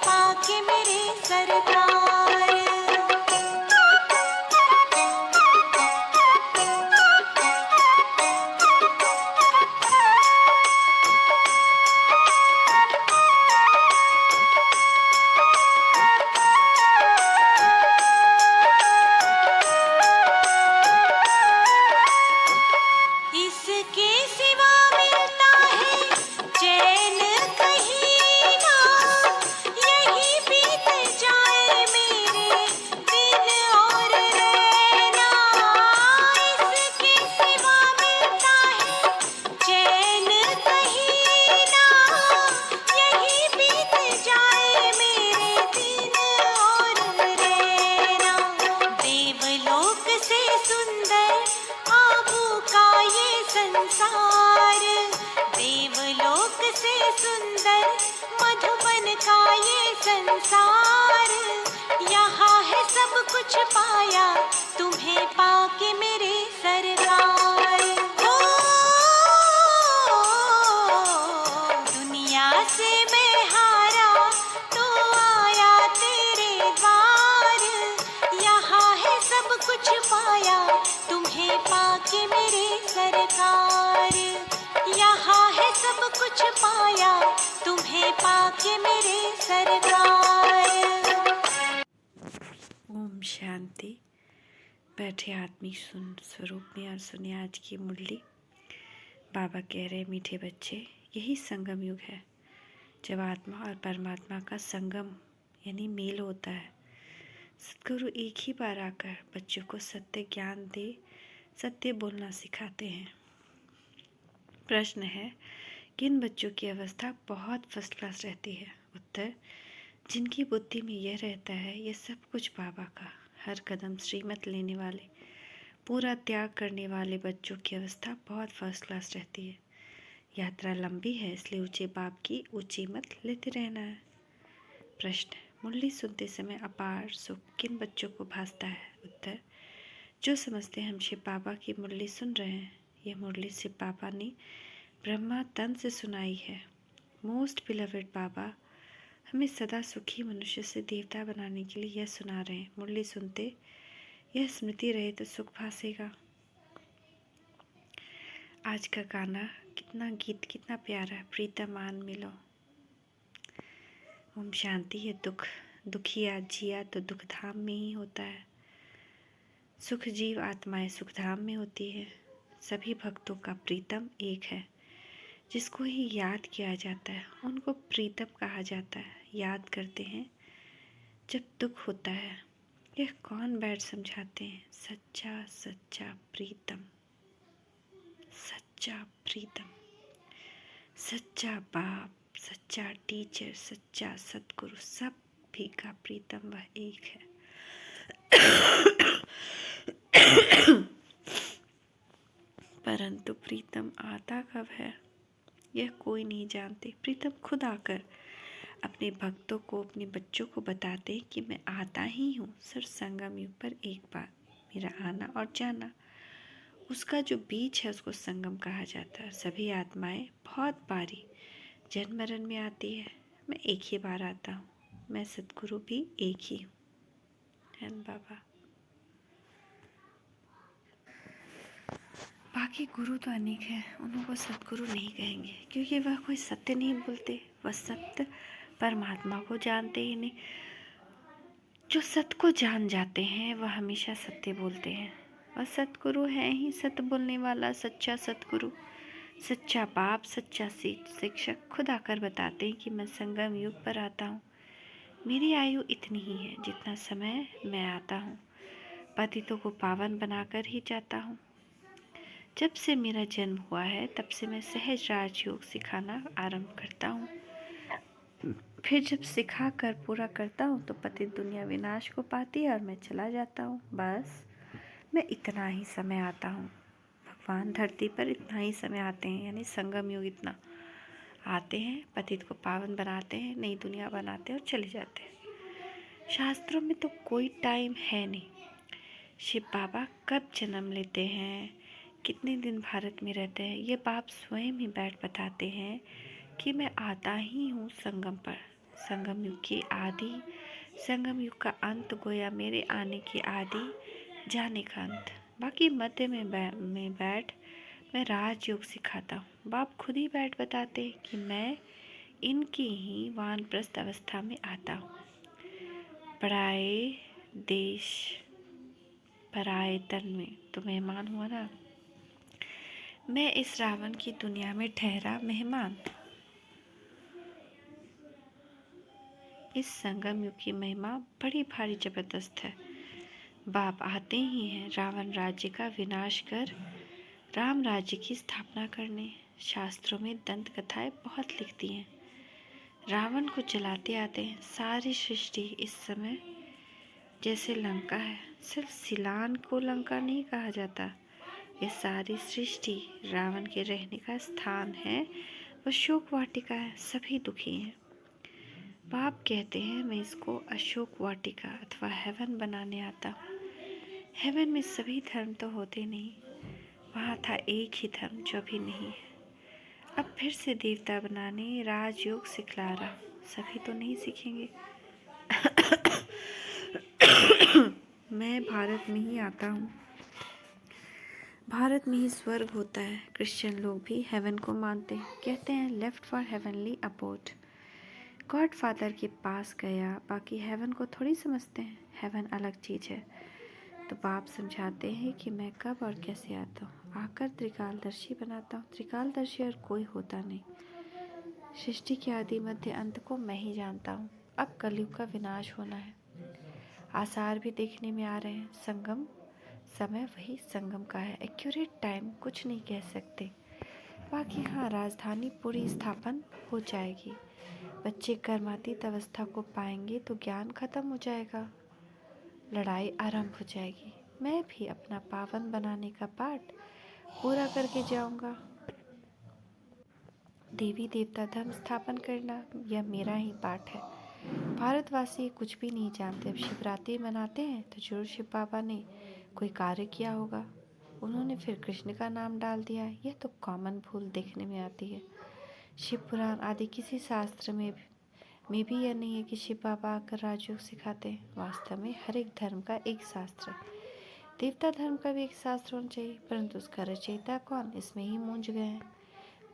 पाके मेरे सरकार। इसके सिवा मिलता है चैन कहीं ना, यही बीत जाए मेरे दिन और रैना। इसके सिवा मिलता है चैन कहीं ना, यही बीत जाए मेरे दिन और रैना। देवलोक से सुंदर आबू का ये संसार, देवलोक से सुंदर मधुबन का ये संसार। यहाँ है सब कुछ पाया तुम्हें पाके मेरे सरकार। हो दुनिया से मैं हारा तो आया तेरे द्वार। यहाँ है सब कुछ पाया तुम्हें पाके मेरे सरकार। यहाँ है सब कुछ पाया तुम्हें पाके मेरे सरकार। ओम शांति। बैठे आत्मिक सुन स्वरूप में और सुने आज की मुरली। बाबा कह रहे मीठे बच्चे, यही संगम युग है जब आत्मा और परमात्मा का संगम यानी मेल होता है। सद्गुरु एक ही बार आकर बच्चों को सत्य ज्ञान दे सत्य बोलना सिखाते हैं। प्रश्न है, किन बच्चों की अवस्था बहुत फर्स्ट क्लास रहती है? उत्तर, जिनकी बुद्धि में यह रहता है यह सब कुछ बाबा का, हर कदम श्रीमत लेने वाले, पूरा त्याग करने वाले बच्चों की अवस्था बहुत फर्स्ट क्लास रहती है। यात्रा लंबी है इसलिए ऊंचे बाप की ऊंची मत लेते रहना है। प्रश्न, मुरली सुनते समय अपार सुख किन बच्चों को भासता है? उत्तर, जो समझते हैं हम शिव बाबा की मुरली सुन रहे हैं। यह मुरली शिव बाबा ने ब्रह्मा तन से सुनाई है। मोस्ट बिलवेड बाबा हमें सदा सुखी मनुष्य से देवता बनाने के लिए यह सुना रहे हैं। मुरली सुनते यह स्मृति रहे तो सुख भासेगा। आज का गाना कितना गीत कितना प्यारा है, प्रीतम आन मिलो। ओम शांति। ये दुखी आज जिया तो दुख धाम में ही होता है। सुख जीव आत्माएं सुख धाम में होती है। सभी भक्तों का प्रीतम एक है। जिसको ही याद किया जाता है उनको प्रीतम कहा जाता है। याद करते हैं जब दुख होता है। यह कौन बैठ समझाते हैं? सच्चा सच्चा प्रीतम, सच्चा प्रीतम, सच्चा बाप, सच्चा टीचर, सच्चा सद्गुरु, सब भी का प्रीतम वह एक है। परंतु प्रीतम आता कब है यह कोई नहीं जानते। प्रीतम खुद आकर अपने भक्तों को, अपने बच्चों को बताते हैं कि मैं आता ही हूँ। सर संगम युग पर एक बार मेरा आना और जाना, उसका जो बीच है उसको संगम कहा जाता है। सभी आत्माएं बहुत बारी जन्म मरण में आती है, मैं एक ही बार आता हूँ। मैं सद्गुरु भी एक ही हूँ, है ना बाबा। बाकी गुरु तो अनेक हैं, उनको सद्गुरु नहीं कहेंगे क्योंकि वह कोई सत्य नहीं बोलते। वह सत्य परमात्मा को जानते ही नहीं। जो सत्य को जान जाते हैं वह हमेशा सत्य बोलते हैं। वह सतगुरु है ही सत्य बोलने वाला, सच्चा सतगुरु, सच्चा बाप, सच्चा शिक्षक खुद आकर बताते हैं कि मैं संगम युग पर आता हूँ। मेरी आयु इतनी ही है जितना समय मैं आता हूँ। पतितों को पावन बनाकर ही जाता हूँ। जब से मेरा जन्म हुआ है तब से मैं सहज राजयोग सिखाना आरंभ करता हूँ। फिर जब सिखा कर पूरा करता हूँ तो पतित दुनिया विनाश को पाती है और मैं चला जाता हूँ। बस मैं इतना ही समय आता हूँ। भगवान धरती पर इतना ही समय आते हैं, यानी संगम युग इतना आते हैं, पतित को पावन बनाते हैं, नई दुनिया बनाते हैं और चले जाते हैं। शास्त्रों में तो कोई टाइम है नहीं। शिव बाबा कब जन्म लेते हैं, कितने दिन भारत में रहते हैं, ये बाप स्वयं ही बैठ बताते हैं कि मैं आता ही हूँ संगम पर। संगम युग की आदि, संगम युग का अंत, गोया मेरे आने की आदि, जाने का अंत। बाकी मध्य में बैठ मैं राजयोग सिखाता हूँ। बाप खुद ही बैठ बताते हैं कि मैं इनकी ही वानप्रस्थ अवस्था में आता हूँ। पराए देश पराए तन में तो मेहमान हुआ ना। मैं इस रावण की दुनिया में ठहरा मेहमान। इस संगम युग की महिमा बड़ी भारी जबरदस्त है। बाप आते ही हैं रावण राज्य का विनाश कर राम राज्य की स्थापना करने। शास्त्रों में दंत कथाएं बहुत लिखती हैं। रावण को जलाते आते हैं। सारी सृष्टि इस समय जैसे लंका है। सिर्फ सिलान को लंका नहीं कहा जाता। ये सारी सृष्टि रावण के रहने का स्थान है। वह शोक वाटिका है। सभी दुखी हैं। बाप कहते हैं मैं इसको अशोक वाटिका अथवा हेवन बनाने आता हूँ। हेवन में सभी धर्म तो होते नहीं। वहाँ था एक ही धर्म जो भी नहीं है। अब फिर से देवता बनाने राजयोग सिखला रहा। सभी तो नहीं सीखेंगे। मैं भारत में ही आता हूँ। भारत में ही स्वर्ग होता है। क्रिश्चियन लोग भी हेवन को मानते हैं। कहते हैं left for heavenly abode. God father के पास गया। बाकी हेवन को थोड़ी समझते हैं। हेवन अलग चीज़ है। तो बाप समझाते हैं कि मैं कब और कैसे आता हूँ। आकर त्रिकालदर्शी बनाता हूँ। त्रिकालदर्शी और कोई होता नहीं। सृष्टि के आदि मध्य अंत को मैं ही जानता हूँ। अब कलयुग का विनाश होना है। आसार भी देखने में आ रहे हैं। संगम समय वही संगम का है। एक्यूरेट टाइम कुछ नहीं कह सकते। बाकी हाँ, राजधानी पूरी स्थापन हो जाएगी। बच्चे कर्मातीत अवस्था को पाएंगे तो ज्ञान खत्म हो जाएगा। लड़ाई आरंभ हो जाएगी। मैं भी अपना पावन बनाने का पाठ पूरा करके जाऊंगा। देवी देवता धर्म स्थापन करना यह मेरा ही पाठ है। भारतवासी कुछ भी नहीं जानते। अब शिवरात्रि मनाते हैं तो जरूर शिव बाबा ने कोई कार्य किया होगा। उन्होंने फिर कृष्ण का नाम डाल दिया। यह तो कॉमन भूल देखने में आती है। शिव पुराण आदि किसी शास्त्र में भी यह नहीं है कि शिव बाबा आकर राजयोग सिखाते हैं। वास्तव में हर एक धर्म का एक शास्त्र है। देवता धर्म का भी एक शास्त्र होना चाहिए, परंतु उसका रचयिता कौन, इसमें ही मूंझ गए हैं।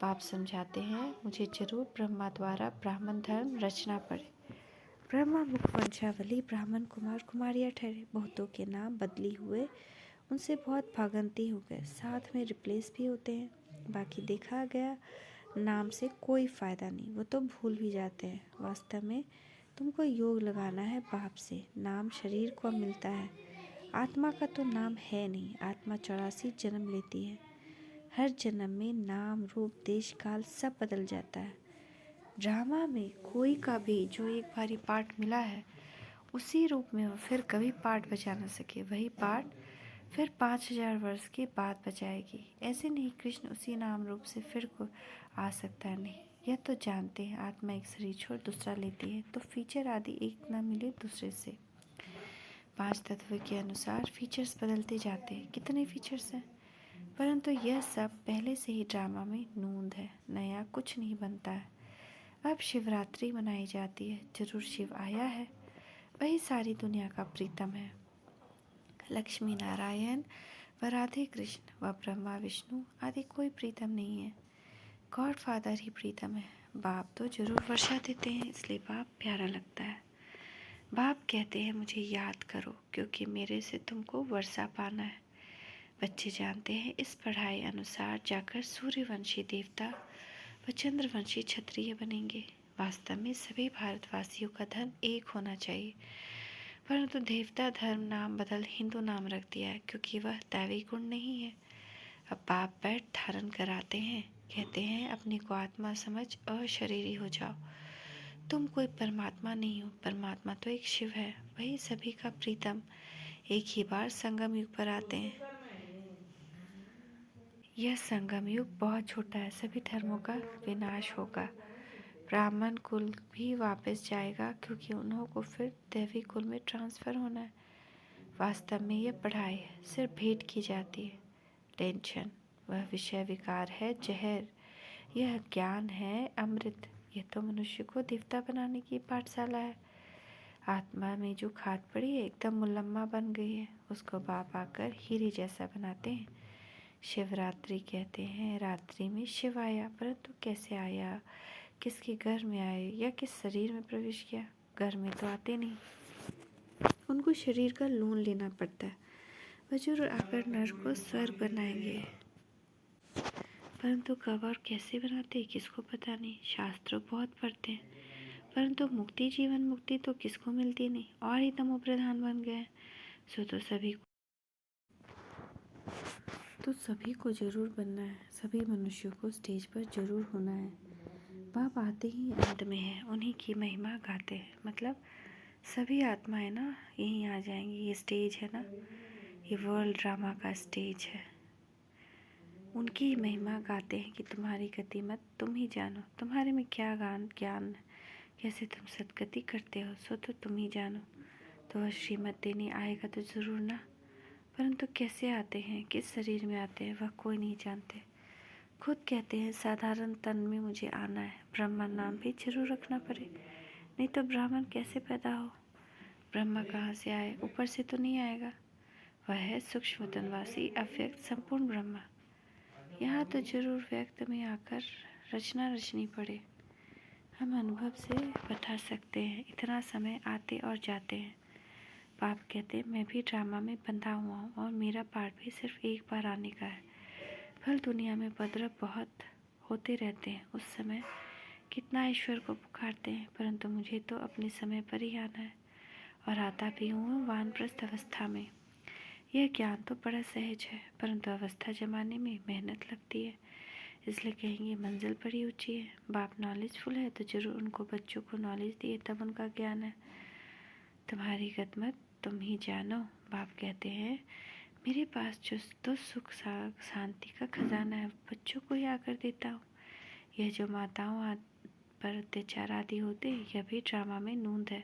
बाप समझाते हैं मुझे जरूर ब्रह्मा द्वारा ब्राह्मण धर्म रचना पड़े। ब्रह्मा मुख वंशावली ब्राह्मण कुमार कुमारियाँ ठहरे। बहुतों के नाम बदली हुए, उनसे बहुत भागंती हो गए। साथ में रिप्लेस भी होते हैं। बाकी देखा गया नाम से कोई फ़ायदा नहीं। वो तो भूल भी जाते हैं। वास्तव में तुमको योग लगाना है बाप से। नाम शरीर को मिलता है। आत्मा का तो नाम है नहीं। आत्मा 84 जन्म लेती है। हर जन्म में नाम रूप देश काल सब बदल जाता है। ड्रामा में कोई का भी जो एक बारी पार्ट मिला है उसी रूप में वो फिर कभी पार्ट बचा ना सके। वही पार्ट फिर 5000 वर्ष के बाद बचाएगी। ऐसे नहीं कृष्ण उसी नाम रूप से फिर को आ सकता है। नहीं, यह तो जानते हैं आत्मा एक शरीर छोड़ दूसरा लेती है तो फीचर आदि एक ना मिले दूसरे से। 5 तत्व के अनुसार फीचर्स बदलते जाते हैं। कितने फीचर्स हैं, परंतु यह सब पहले से ही ड्रामा में नूंद है। नया कुछ नहीं बनता है। अब शिवरात्रि मनाई जाती है। जरूर शिव आया है। वही सारी दुनिया का प्रीतम है। लक्ष्मी नारायण व राधे कृष्ण व ब्रह्मा विष्णु आदि कोई प्रीतम नहीं है। गॉड फादर ही प्रीतम है। बाप तो जरूर वर्षा देते हैं, इसलिए बाप प्यारा लगता है। बाप कहते हैं मुझे याद करो क्योंकि मेरे से तुमको वर्षा पाना है। बच्चे जानते हैं इस पढ़ाई अनुसार जाकर सूर्यवंशी देवता व चंद्रवंशी क्षत्रिय बनेंगे। वास्तव में सभी भारतवासियों का धर्म एक होना चाहिए, परंतु देवता धर्म नाम बदल हिंदू नाम रख दिया है क्योंकि वह दैवी गुण नहीं है। अब बाप पैर धारण कराते हैं। कहते हैं अपने को आत्मा समझ अशरीरी हो जाओ। तुम कोई परमात्मा नहीं हो। परमात्मा तो एक शिव है। वही सभी का प्रीतम। एक ही बार संगम युग पर आते हैं। यह संगम युग बहुत छोटा है। सभी धर्मों का विनाश होगा। ब्राह्मण कुल भी वापस जाएगा क्योंकि उन्हों को फिर दैवी कुल में ट्रांसफ़र होना है। वास्तव में यह पढ़ाई है, सिर्फ भेंट की जाती है। टेंशन वह विषय विकार है जहर, यह ज्ञान है अमृत। यह तो मनुष्य को देवता बनाने की पाठशाला है। आत्मा में जो खाद पड़ी है एकदम मुलम्मा बन गई है, उसको बाप आकर हीरे जैसा बनाते हैं। शिवरात्रि कहते हैं, रात्रि में शिव आया, परंतु कैसे आया, किसके घर में आए या किस शरीर में प्रवेश किया? घर में तो आते नहीं, उनको शरीर का लोन लेना पड़ता है। वह जरूर आकर नर को स्वर्ग बनाएंगे, परंतु कब और कैसे बनाते किसको पता नहीं। शास्त्र बहुत पढ़ते हैं, परंतु मुक्ति, जीवन मुक्ति तो किसको मिलती नहीं, और ही तमो प्रधान बन गए। सो तो सभी को जरूर बनना है, सभी मनुष्यों को स्टेज पर जरूर होना है। बाप आते ही अंत में है, उन्हीं की महिमा गाते हैं। मतलब सभी आत्माएं ना यहीं आ जाएंगी। ये स्टेज है ना, ये वर्ल्ड ड्रामा का स्टेज है। उनकी ही महिमा गाते हैं कि तुम्हारी गति मत तुम ही जानो, तुम्हारे में क्या ज्ञान है, कैसे तुम सदगति करते हो, सो तो तुम ही जानो। तो वह श्रीमत देने आएगा तो ज़रूर ना, परंतु कैसे आते हैं, किस शरीर में आते हैं, वह कोई नहीं जानते। खुद कहते हैं साधारण तन में मुझे आना है, ब्रह्मा नाम भी जरूर रखना पड़े, नहीं तो ब्राह्मण कैसे पैदा हो। ब्रह्मा कहाँ से आए, ऊपर से तो नहीं आएगा। वह है सूक्ष्म तनवासी अव्यक्त संपूर्ण ब्रह्मा। यहाँ तो जरूर व्यक्त में आकर रचना रचनी पड़े। हम अनुभव से बता सकते हैं, इतना समय आते और जाते हैं। बाप कहते मैं भी ड्रामा में बंधा हुआ हूँ और मेरा पार्ट भी सिर्फ एक बार आने का है। फल दुनिया में उपद्रव बहुत होते रहते हैं, उस समय कितना ईश्वर को पुकारते हैं, परंतु मुझे तो अपने समय पर ही आना है और आता भी हूँ वानप्रस्थ अवस्था में। यह ज्ञान तो बड़ा सहज है, परंतु अवस्था जमाने में मेहनत लगती है, इसलिए कहेंगे मंजिल बड़ी ऊंची है। बाप नॉलेजफुल है तो जरूर उनको बच्चों को नॉलेज दिए, तब उनका ज्ञान है। तुम्हारी गतमत तुम ही जानो। बाप कहते हैं मेरे पास जो तो सुख शांति का खजाना है, बच्चों को ही आकर देता हूँ। यह जो माताओं पर अत्याचार आदि होते, यह भी ड्रामा में नूंद है।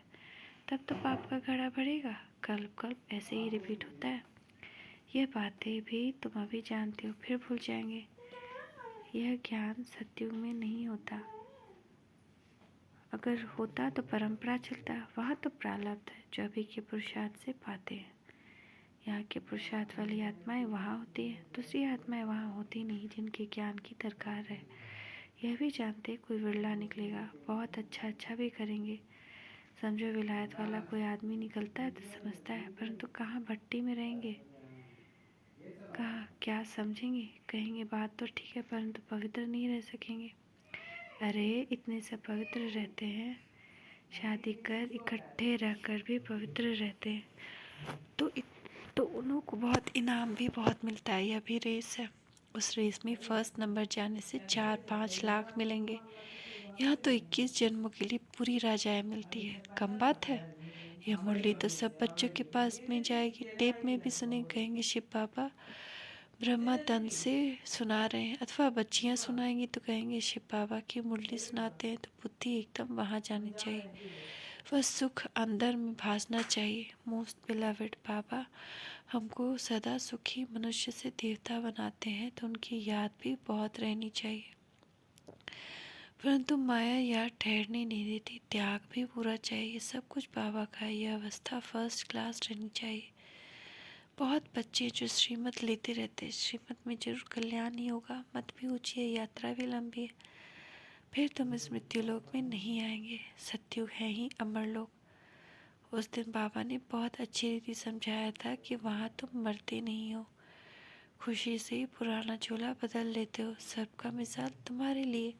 तब तो पाप का घड़ा बढ़ेगा, कल्प कल्प ऐसे ही रिपीट होता है। यह बातें भी तुम अभी जानते हो, फिर भूल जाएंगे। यह ज्ञान सत्युग में नहीं होता, अगर होता तो परंपरा चलता, वहाँ तो प्रारब्ध है जो अभी के पुरुषार्थ से पाते हैं। यहाँ के पुरुषार्थ वाली आत्माएं वहाँ होती है, दूसरी आत्माएं वहाँ होती नहीं जिनके ज्ञान की दरकार है। यह भी जानते कोई विरला निकलेगा, बहुत अच्छा भी करेंगे। समझो विलायत वाला कोई आदमी निकलता है तो समझता है, परंतु कहाँ भट्टी में रहेंगे, कहाँ क्या समझेंगे, कहेंगे बात तो ठीक है परंतु पवित्र नहीं रह सकेंगे। अरे इतने सब पवित्र रहते हैं, शादी कर इकट्ठे रहकर भी पवित्र रहते हैं, तो उन्हों को बहुत इनाम भी बहुत मिलता है। यह भी रेस है, उस रेस में फर्स्ट नंबर जाने से 4-5 लाख मिलेंगे। यहाँ तो 21 जन्मों के लिए पूरी राजाएं मिलती है, कम बात है। यह मुरली तो सब बच्चों के पास में जाएगी, टेप में भी सुने, कहेंगे शिव बाबा ब्रह्मा तन से सुना रहे हैं, अथवा बच्चियाँ सुनाएंगी तो कहेंगे शिव बाबा की मुरली सुनाते हैं। तो बुद्धि एकदम वहाँ जानी चाहिए, वह सुख अंदर में भासना चाहिए। मोस्ट बिलवेड बाबा हमको सदा सुखी मनुष्य से देवता बनाते हैं, तो उनकी याद भी बहुत रहनी चाहिए। परंतु माया याद ठहरने नहीं देती, त्याग भी पूरा चाहिए। सब कुछ बाबा का, यह अवस्था फर्स्ट क्लास रहनी चाहिए। बहुत बच्चे जो श्रीमत लेते रहते हैं, श्रीमत में जरूर कल्याण ही होगा, मत भी ऊंची है, यात्रा भी लंबी है, फिर तुम इस मृत्यु लोक में नहीं आएंगे। सत्युग है ही अमर लोक। उस दिन बाबा ने बहुत अच्छी रीति समझाया था कि वहाँ तुम मरते नहीं हो, खुशी से ही पुराना चोला बदल लेते हो। सबका मिसाल तुम्हारे लिए,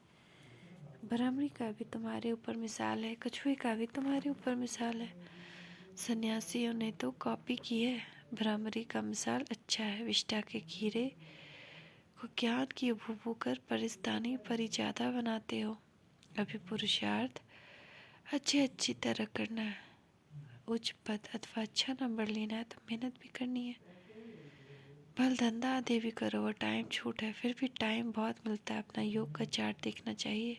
भ्रमरी का भी तुम्हारे ऊपर मिसाल है, कछुए का भी तुम्हारे ऊपर मिसाल है। सन्यासियों ने तो कॉपी की है, भ्रमरी का मिसाल अच्छा है। विष्टा के खीरे को ज्ञान की भूभू कर परिस्तानी परिजादा बनाते हो। अभी पुरुषार्थ अच्छी तरह करना है, उच्च पद अथवा अच्छा नंबर लेना है तो मेहनत भी करनी है। भल धंधा आदि भी करो, वो टाइम छूट है, फिर भी टाइम बहुत मिलता है। अपना योग का चार्ट देखना चाहिए,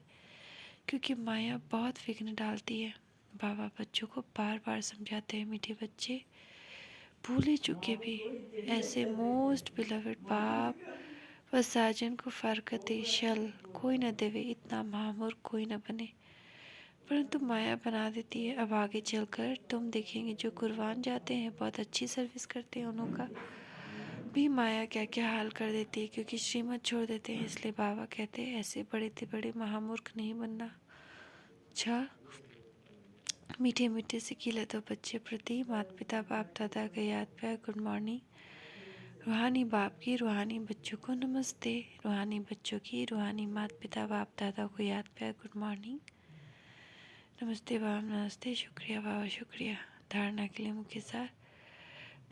क्योंकि माया बहुत विघ्न डालती है। बाबा बच्चों को बार बार समझाते हैं, मीठे बच्चे भूले चुके भी ऐसे मोस्ट बिलवेड बाप वह साजन को फारकते शल कोई न देवे, इतना महामूर्ख कोई न बने, परंतु माया बना देती है। अब आगे चलकर तुम देखेंगे जो कुर्बान जाते हैं, बहुत अच्छी सर्विस करते हैं, उनका भी माया क्या क्या हाल कर देती है, क्योंकि श्रीमत छोड़ देते हैं। इसलिए बाबा कहते हैं ऐसे बड़े महामूर्ख नहीं बनना। अच्छा, मीठे मीठे से खिले तो बच्चे प्रति माता पिता बाप दादा का याद प्यार गुड मॉर्निंग। रूहानी बाप की रूहानी बच्चों को नमस्ते। रूहानी बच्चों की रूहानी माता पिता बाप दादा को याद प्यार गुड मॉर्निंग। नमस्ते बाप, नमस्ते, शुक्रिया बाबा, शुक्रिया। धारणा के लिए मुख्य सार,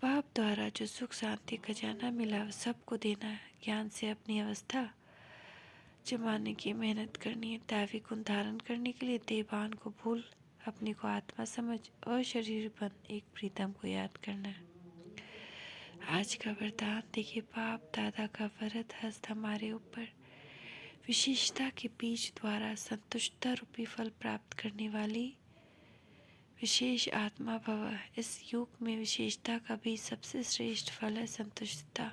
बाप द्वारा जो सुख शांति खजाना मिला वह सबको देना है। ज्ञान से अपनी अवस्था जमाने की मेहनत करनी है। दैवी गुण धारण करने के लिए देवान को भूल अपने को आत्मा समझ और शरीर बन एक प्रीतम को याद करना है। आज का वरदान देखिए, बाप दादा का वरद हस्त हमारे ऊपर विशेषता के बीज द्वारा संतुष्टता रूपी फल प्राप्त करने वाली विशेष आत्मा भव। इस युग में विशेषता का भी सबसे श्रेष्ठ फल है संतुष्टता।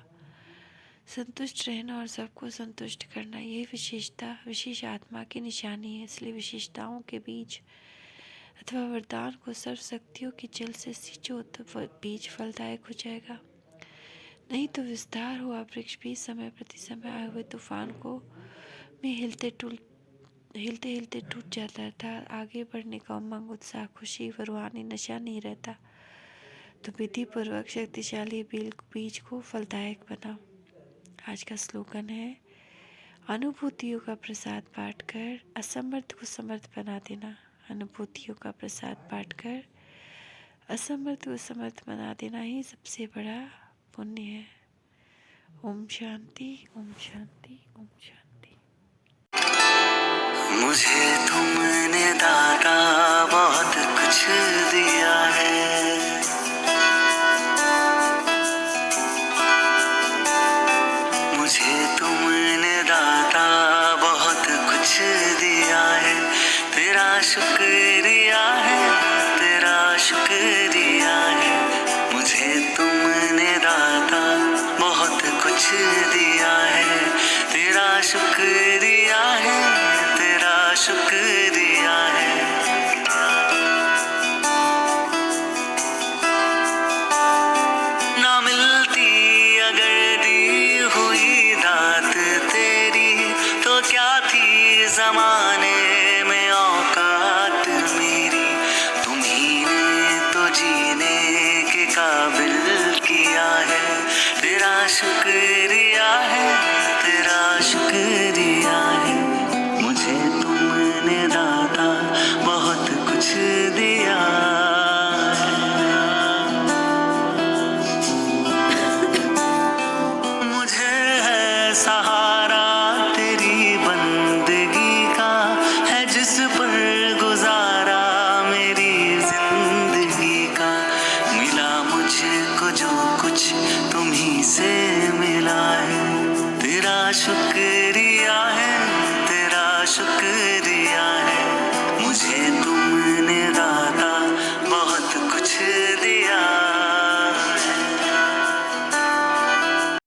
संतुष्ट रहना और सबको संतुष्ट करना, यह विशेषता विशेष आत्मा की निशानी है। इसलिए विशेषताओं के बीज अथवा वरदान को सर्वशक्तियों के जल से सींचो तो वह बीज फलदायक हो जाएगा। नहीं तो विस्तार हुआ वृक्ष भी समय प्रति समय आए हुए तूफान को में हिलते हिलते टूट जाता था। आगे बढ़ने का उमंग, उत्साह, खुशी व रूहानी नशा नहीं रहता। तो विधि पूर्वक शक्तिशाली बीज को फलदायक बनाओ। आज का स्लोगन है, अनुभूतियों का प्रसाद बांटकर असमर्थ को समर्थ बना देना। अनुभूतियों का प्रसाद बांटकर असमर्थ को समर्थ बना देना ही सबसे बड़ा पुण्य है। ओम शांति, ओम शांति, ओम शांति। मुझे तुमने दाता बहुत कुछ दिया है, मुझे तुमने दाता बहुत कुछ दिया है। तेरा शुक्रिया है, तेरा शुक्रिया है। मुझे तुमने दाता बहुत कुछ दिया है। तेरा शुक्रिया है, तेरा शुक्रिया है। ना मिलती अगर दी हुई दात तेरी, तो क्या थी जमाने में औकात मेरी। तुम्ही ने तो जीने के काबिल किया है। तेरा शुक्रिया है, तेरा शुक्रिया है। मुझे तुमने दाता बहुत कुछ दिया है। मुझे है सहारा तेरी बंदगी का, है जिस पर गुजारा मेरी जिंदगी का। मिला मुझको जो कुछ तुम्ही से मिला है। तेरा शुक्रिया है, तेरा शुक्रिया